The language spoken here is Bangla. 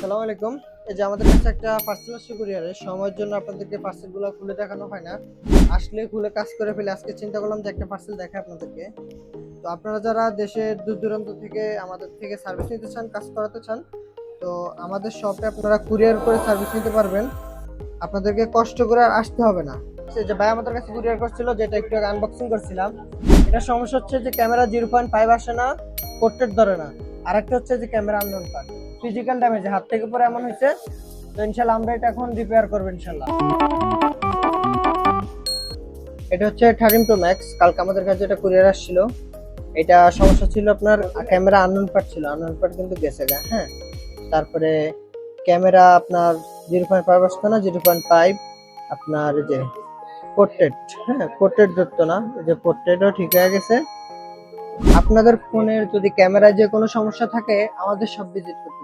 আসসালামু আলাইকুম। এই যে আমাদের কাছে একটা পার্সেল আসছে কুরিয়ারে, সময়ের জন্য আপনাদেরকে পার্সেলগুলো খুলে দেখানো হয় না, আসলে খুলে কাজ করে ফেলে। আজকে চিন্তা করলাম যে একটা পার্সেল দেখাই আপনাদেরকে। তো আপনারা যারা দেশের দূর দূরান্ত থেকে আমাদের থেকে সার্ভিস নিতে চান, কাজ করাতে চান, তো আমাদের শপে আপনারা কুরিয়ার করে সার্ভিস নিতে পারবেন। আপনাদেরকে কষ্ট করে আর আসতে হবে না। যে ভাই আমাদের কাছে কুরিয়ার করছিল, যেটা একটু আনবক্সিং করছিলাম, এটা সমস্যা হচ্ছে যে ক্যামেরা 0.5 আসে না, পোর্ট্রেট ধরে না। আর একটা হচ্ছে যে camera unknown part, physical damage, হাত থেকে পরে এমন হয়েছে। তো ইনশাল্লাহ আমরা এটা এখন রিপেয়ার করবো ইনশাল্লাহ। এটা হচ্ছে 13 Pro Max, কালকে আমাদের কাছে এটা কুরিয়ার আসছিল। এটা সমস্যা ছিল আপনার ক্যামেরা আননোন পার্ট ছিল, আননোন পার্ট কিন্তু গেছে গা। হ্যাঁ, তারপরে ক্যামেরা আপনার 0.5 আসতো না, 0.5 আপনার যে পোর্ট্রেট, হ্যাঁ পোর্ট্রেট ধরতো না, যে পোর্ট্রেটও ঠিক হয়ে গেছে। আপনাদের ফোনের যদি ক্যামেরায় যে কোনো সমস্যা থাকে আমাদের সব ভিজিট করতে